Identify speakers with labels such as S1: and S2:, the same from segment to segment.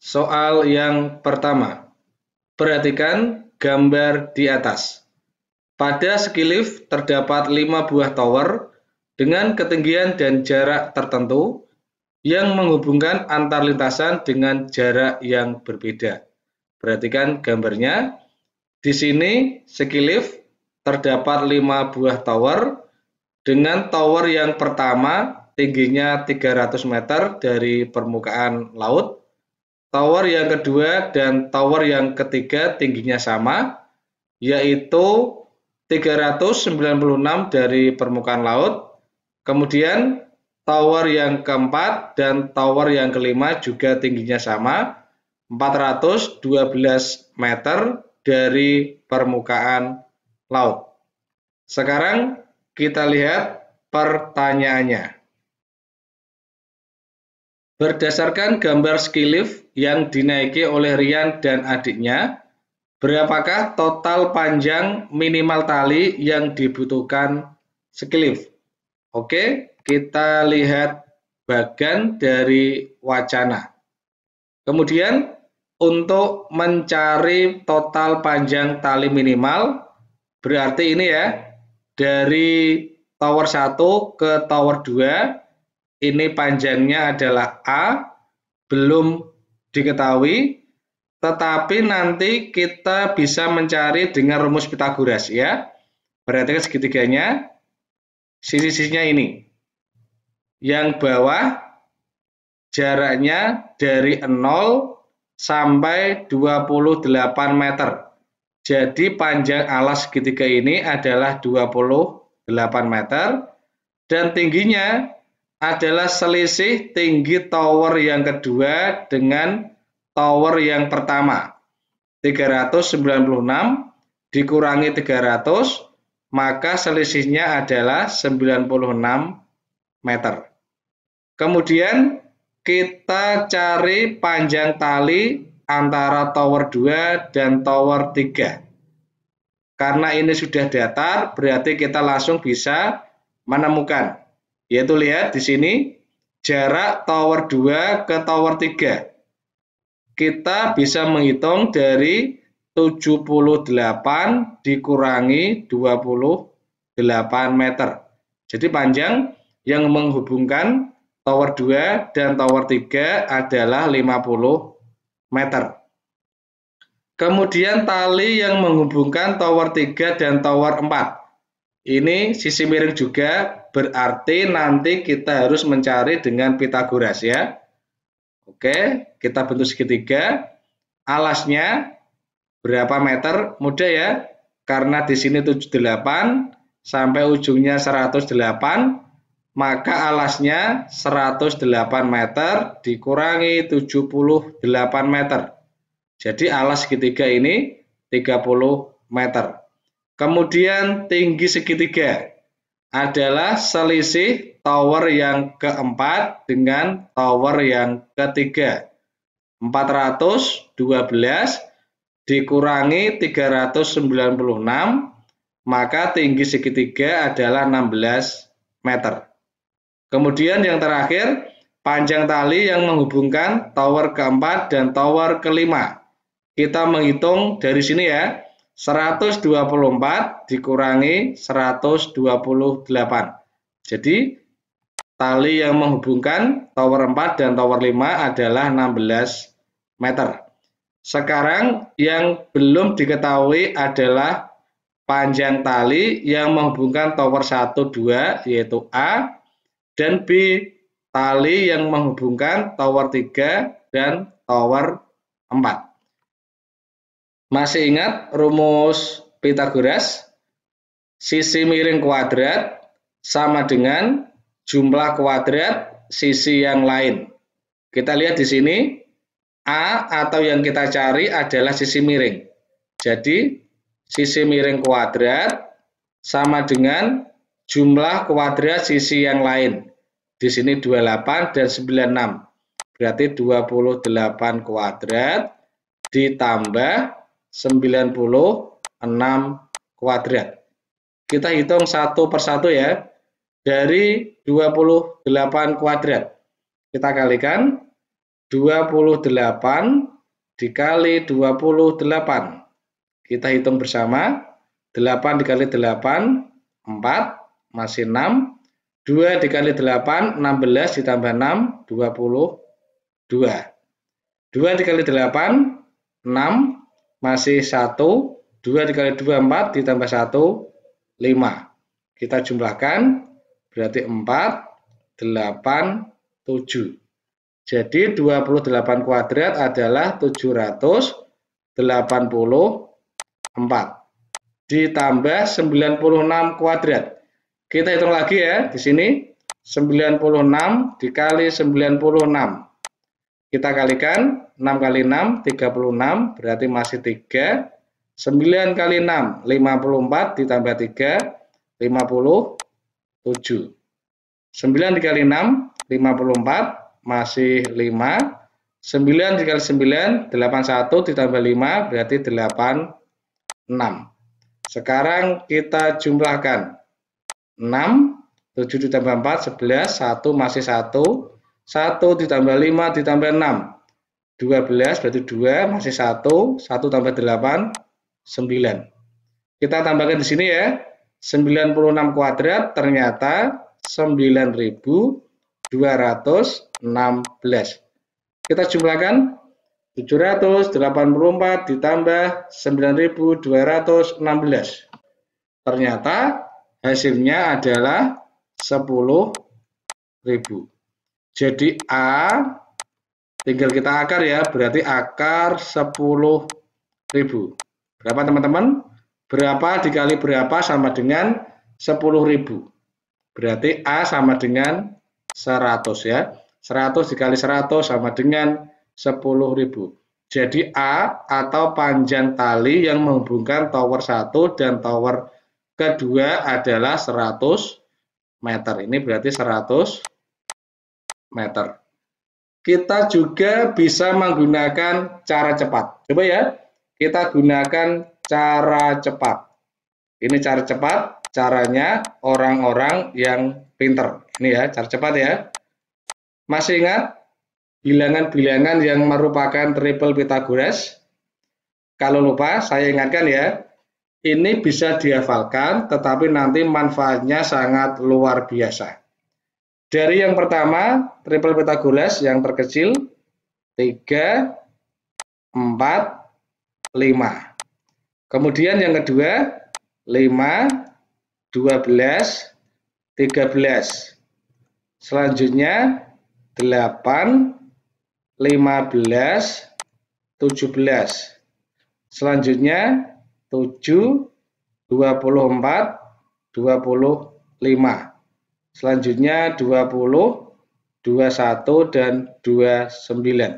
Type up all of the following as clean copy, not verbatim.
S1: Soal yang pertama, perhatikan gambar di atas. Pada ski lift terdapat 5 buah tower dengan ketinggian dan jarak tertentu yang menghubungkan antar lintasan dengan jarak yang berbeda. Perhatikan gambarnya. Di sini ski lift terdapat 5 buah tower dengan tower yang pertama tingginya 300 meter dari permukaan laut. Tower yang kedua dan tower yang ketiga tingginya sama, yaitu 396 dari permukaan laut. Kemudian tower yang keempat dan tower yang kelima juga tingginya sama, 412 meter dari permukaan laut. Sekarang kita lihat pertanyaannya. Berdasarkan gambar ski lift yang dinaiki oleh Rian dan adiknya, berapakah total panjang minimal tali yang dibutuhkan ski lift? Oke, kita lihat bagan dari wacana. Kemudian untuk mencari total panjang tali minimal, berarti ini ya, dari tower 1 ke tower 2, ini panjangnya adalah A, belum diketahui, tetapi nanti kita bisa mencari dengan rumus Pythagoras ya. Perhatikan segitiganya, sisi-sisinya ini. Yang bawah jaraknya dari 0 sampai 28 meter. Jadi panjang alas segitiga ini adalah 28 meter dan tingginya adalah selisih tinggi tower yang kedua dengan tower yang pertama. 396 dikurangi 300, maka selisihnya adalah 96 meter. Kemudian kita cari panjang tali antara tower 2 dan tower 3. Karena ini sudah datar, berarti kita langsung bisa menemukan. Yaitu lihat di sini jarak tower 2 ke tower 3. Kita bisa menghitung dari 78 dikurangi 28 meter. Jadi panjang yang menghubungkan tower 2 dan tower 3 adalah 50 meter. Kemudian tali yang menghubungkan tower 3 dan tower 4. Ini sisi miring juga, berarti nanti kita harus mencari dengan Pythagoras ya. Oke, kita bentuk segitiga. Alasnya berapa meter? Mudah ya. Karena di sini 78 sampai ujungnya 108, maka alasnya 108 meter dikurangi 78 meter. Jadi alas segitiga ini 30 meter. Kemudian tinggi segitiga adalah selisih tower yang keempat dengan tower yang ketiga. 412 dikurangi 396, maka tinggi segitiga adalah 16 meter. Kemudian yang terakhir, panjang tali yang menghubungkan tower keempat dan tower kelima. Kita menghitung dari sini ya. 124 dikurangi 128. Jadi tali yang menghubungkan tower 4 dan tower 5 adalah 16 meter. Sekarang yang belum diketahui adalah panjang tali yang menghubungkan tower 1, 2 yaitu A, dan B, tali yang menghubungkan tower 3 dan tower 4. Masih ingat rumus Pythagoras? Sisi miring kuadrat sama dengan jumlah kuadrat sisi yang lain. Kita lihat di sini, A atau yang kita cari adalah sisi miring. Jadi, sisi miring kuadrat sama dengan jumlah kuadrat sisi yang lain. Di sini 28 dan 96. Berarti 28 kuadrat ditambah 96 kuadrat. Kita hitung satu persatu ya. Dari 28 kuadrat. Kita kalikan 28 dikali 28. Kita hitung bersama. 8 dikali 8, 4, masih 6. 2 dikali 8, 16 ditambah 6, 22. 2 dikali 8, 6, masih 1. 2 dikali 2, 4, ditambah 1, 5. Kita jumlahkan, berarti 4, 8, 7. Jadi 28 kuadrat adalah 784 ditambah 96 kuadrat. Kita hitung lagi ya di sini. 96 dikali 96. Kita kalikan 6 kali 6 36 berarti masih 3. 9 kali 6 54 ditambah 3 57. 9 dikali 6 54 masih 5. 9 dikali 9, 81 ditambah 5 berarti 86. Sekarang kita jumlahkan. 6, 7 ditambah 4, 11, 1 masih 1. 1 ditambah 5 ditambah 6, 12 berarti 2 masih 1. 1 tambah 8, 9. Kita tambahkan di sini ya. 96 kuadrat ternyata 9.216. Kita jumlahkan 784 ditambah 9.216. Ternyata hasilnya adalah 10.000. Jadi A tinggal kita akar ya, berarti akar 10.000. Berapa teman-teman? Berapa dikali berapa sama dengan 10.000. Berarti A sama dengan 100 ya. 100 dikali 100 sama dengan 10.000. Jadi A atau panjang tali yang menghubungkan tower 1 dan tower kedua adalah 100 meter. Ini berarti 100 meter. Kita juga bisa menggunakan cara cepat. Coba ya, kita gunakan cara cepat. Ini cara cepat, caranya orang-orang yang pinter. Ini ya, cara cepat ya. Masih ingat bilangan-bilangan yang merupakan triple Pythagoras? Kalau lupa, saya ingatkan ya. Ini bisa dihafalkan, tetapi nanti manfaatnya sangat luar biasa. Dari yang pertama, triple Pythagoras yang terkecil, 3, 4, 5. Kemudian yang kedua, 5, 12, 13. Selanjutnya, 8, 15, 17. Selanjutnya 7, 24, 25. Selanjutnya 20, 21, dan 29.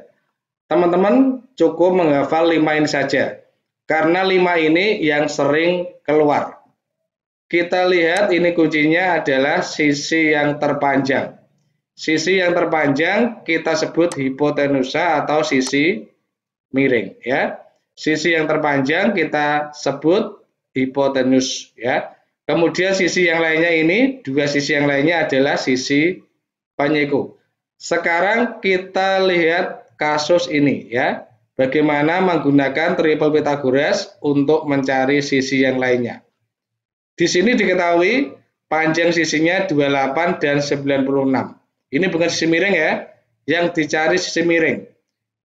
S1: Teman-teman cukup menghafal 5 ini saja. Karena 5 ini yang sering keluar. Kita lihat ini kuncinya adalah sisi yang terpanjang. Sisi yang terpanjang kita sebut hipotenusa atau sisi miring ya. Sisi yang terpanjang kita sebut hipotenus ya. Kemudian sisi yang lainnya ini, dua sisi yang lainnya adalah sisi penyiku. Sekarang kita lihat kasus ini ya. Bagaimana menggunakan triple Pythagoras untuk mencari sisi yang lainnya. Di sini diketahui panjang sisinya 28 dan 96. Ini bukan sisi miring ya, yang dicari sisi miring.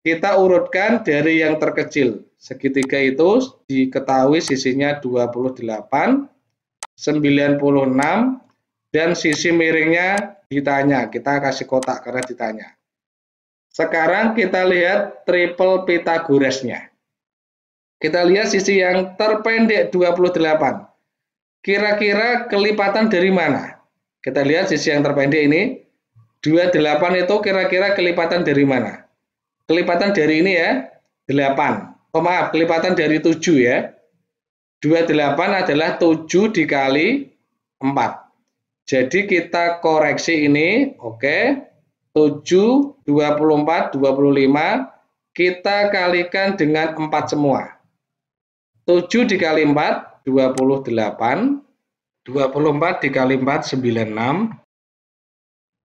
S1: Kita urutkan dari yang terkecil. Segitiga itu diketahui sisinya 28, 96, dan sisi miringnya ditanya. Kita kasih kotak karena ditanya. Sekarang kita lihat triple Pythagorasnya. Kita lihat sisi yang terpendek 28. Kira-kira kelipatan dari mana? Kita lihat sisi yang terpendek ini. 28 itu kira-kira kelipatan dari mana? Kelipatan dari ini ya, 8. Oh maaf, kelipatan dari 7 ya. 28 adalah 7 dikali 4. Jadi kita koreksi ini, oke. 7, 24, 25, kita kalikan dengan 4 semua. 7 dikali 4, 28. 24 dikali 4, 96.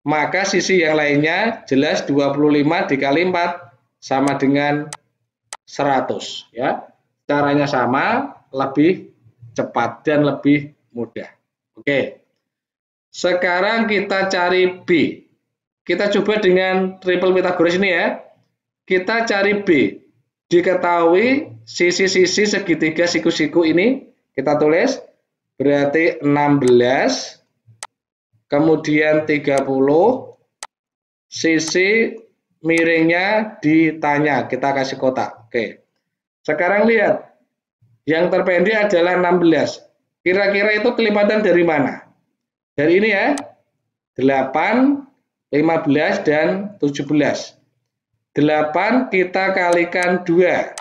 S1: maka sisi yang lainnya jelas 25 dikali 4 sama dengan 100 ya. Caranya sama, lebih cepat dan lebih mudah. Oke. Sekarang kita cari B. Kita coba dengan triple Pythagoras ini ya. Kita cari B. Diketahui sisi-sisi segitiga siku-siku ini kita tulis berarti 16 kemudian 30 sisi miringnya ditanya, kita kasih kotak. Oke. Sekarang lihat. Yang terpendek adalah 16. Kira-kira itu kelipatan dari mana? Dari ini ya. 8, 15 dan 17. 8 kita kalikan 2.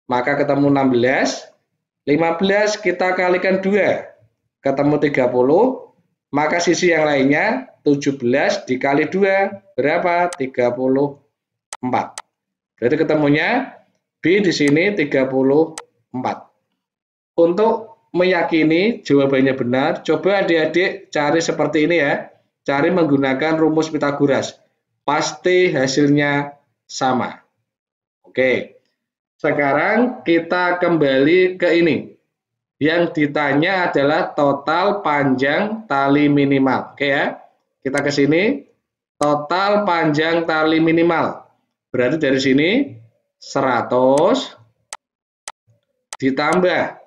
S1: Maka ketemu 16. 15 kita kalikan 2. Ketemu 30. Maka sisi yang lainnya 17 dikali 2 berapa? 34. Berarti ketemunya B di sini 34. Untuk meyakini jawabannya benar, coba adik-adik cari seperti ini ya. Cari menggunakan rumus Pythagoras. Pasti hasilnya sama. Oke. Sekarang kita kembali ke ini. Yang ditanya adalah total panjang tali minimal. Oke ya. Kita ke sini. Total panjang tali minimal. Berarti dari sini 100 ditambah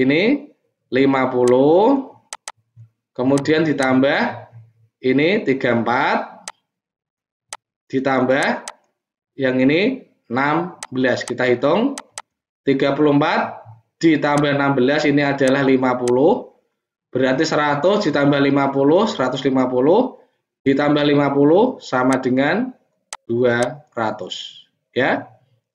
S1: ini 50. Kemudian ditambah ini 34. Ditambah yang ini 16. Kita hitung 34 ditambah 16 ini adalah 50. Berarti 100 ditambah 50, 150 ditambah 50 sama dengan 200. Ya.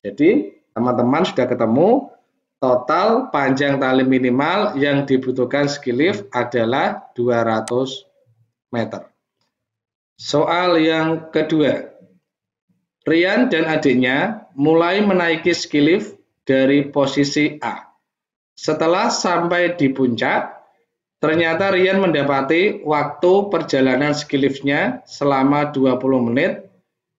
S1: Jadi teman-teman sudah ketemu total panjang tali minimal yang dibutuhkan ski lift adalah 200 meter. Soal yang kedua. Rian dan adiknya mulai menaiki ski lift dari posisi A. Setelah sampai di puncak, ternyata Rian mendapati waktu perjalanan ski lift-nya selama 20 menit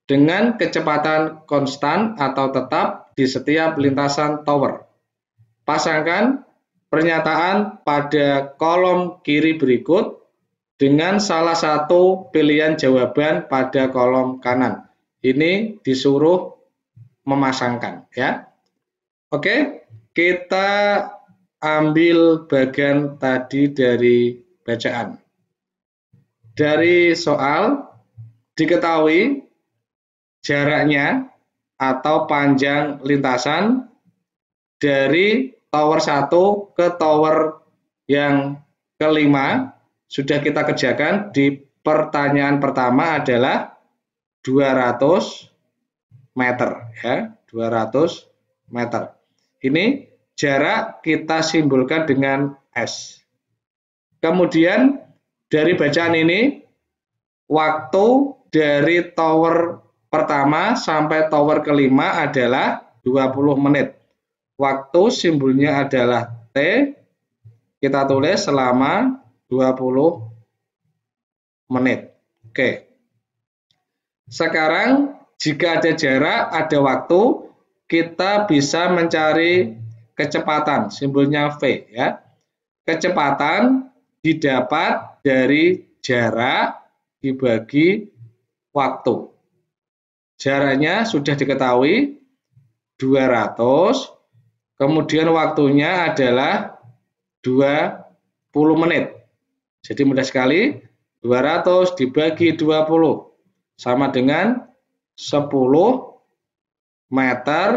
S1: dengan kecepatan konstan atau tetap di setiap lintasan tower. Pasangkan pernyataan pada kolom kiri berikut dengan salah satu pilihan jawaban pada kolom kanan. Ini disuruh memasangkan ya. Oke, kita ambil bagian tadi dari bacaan. Dari soal diketahui jaraknya atau panjang lintasan dari tower 1 ke tower yang kelima sudah kita kerjakan di pertanyaan pertama adalah 200 meter ya, 200 meter. Ini jarak kita simbolkan dengan S. Kemudian dari bacaan ini waktu dari tower pertama sampai tower kelima adalah 20 menit. Waktu simbolnya adalah T. Kita tulis selama 20 menit. Oke. Sekarang jika ada jarak, ada waktu, kita bisa mencari kecepatan, simbolnya V ya. Kecepatan didapat dari jarak dibagi waktu. Jaraknya sudah diketahui 200, kemudian waktunya adalah 20 menit. Jadi mudah sekali, 200 dibagi 20 sama dengan 10 meter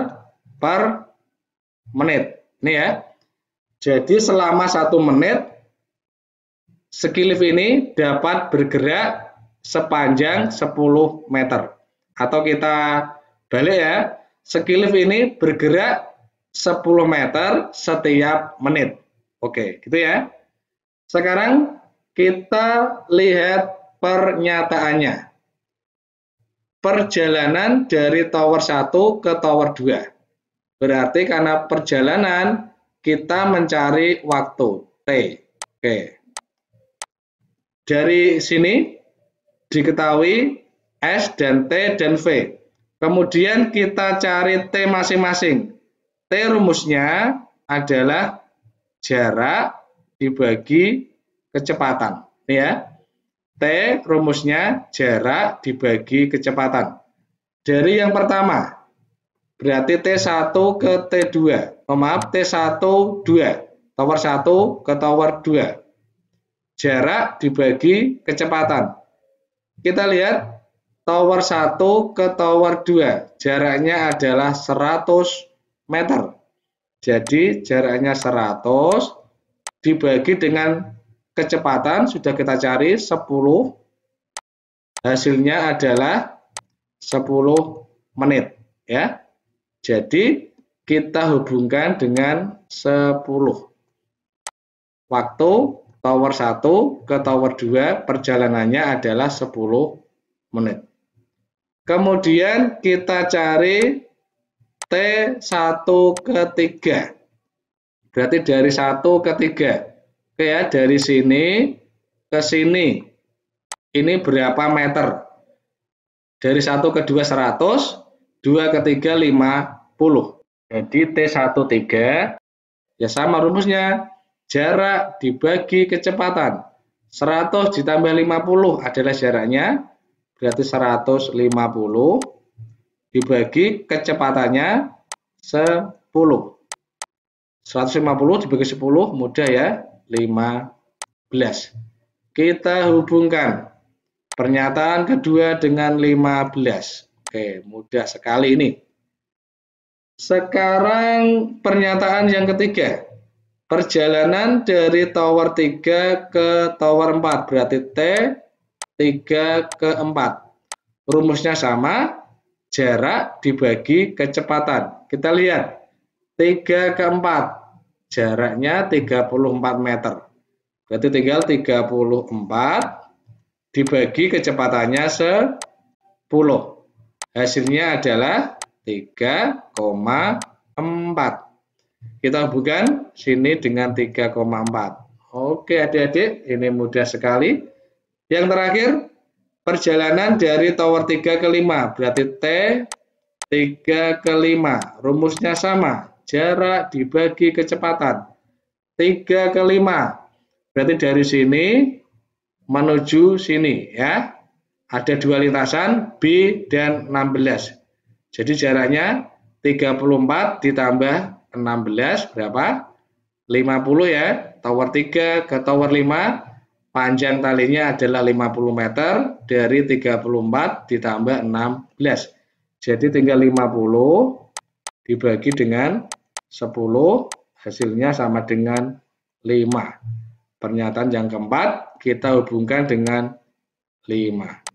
S1: per menit. Ini ya. Jadi selama 1 menit ski lift ini dapat bergerak sepanjang 10 meter. Atau kita balik ya. Ski lift ini bergerak 10 meter setiap menit. Oke, gitu ya. Sekarang kita lihat pernyataannya. Perjalanan dari tower 1 ke tower 2. Berarti karena perjalanan kita mencari waktu T. Oke. Dari sini diketahui S dan T dan V. Kemudian kita cari T masing-masing. T rumusnya adalah jarak dibagi kecepatan. Ini ya. T rumusnya jarak dibagi kecepatan. Dari yang pertama, berarti T1 ke T2. Maaf, T1, 2. Tower 1 ke tower 2. Jarak dibagi kecepatan. Kita lihat tower 1 ke tower 2. Jaraknya adalah 100 meter. Jadi jaraknya 100 dibagi dengan kecepatan sudah kita cari 10. Hasilnya adalah 10 menit ya. Jadi kita hubungkan dengan 10. Waktu tower 1 ke tower 2 perjalanannya adalah 10 menit. Kemudian kita cari T1 ke 3. Berarti dari 1 ke 3. Oke ya, dari sini ke sini. Ini berapa meter? Dari 1 ke 2 100, 2 ke 3 50. Jadi T1 3 ya sama rumusnya. Jarak dibagi kecepatan. 100 ditambah 50 adalah jaraknya. Berarti 150 dibagi kecepatannya 10. 150 dibagi 10 mudah ya, 15. Kita hubungkan pernyataan kedua dengan 15. Oke, mudah sekali ini. Sekarang pernyataan yang ketiga. Perjalanan dari tower 3 ke tower 4 berarti T3 ke 4. Rumusnya sama, jarak dibagi kecepatan. Kita lihat 3 ke 4, jaraknya 34 meter. Berarti tinggal 34 dibagi kecepatannya 10. Hasilnya adalah 3,4. Kita hubungkan sini dengan 3,4. Oke adik-adik, ini mudah sekali. Yang terakhir, perjalanan dari tower 3 ke 5. Berarti T3 ke 5. Rumusnya sama, jarak dibagi kecepatan. 3 ke 5. Berarti dari sini menuju sini ya. Ada dua lintasan B dan 16. Jadi jaraknya 34 ditambah 16 berapa? 50 ya. Tower 3 ke tower 5 panjang talinya adalah 50 meter dari 34 ditambah 16. Jadi tinggal 50 dibagi dengan 10 hasilnya sama dengan 5. Pernyataan yang keempat kita hubungkan dengan 5.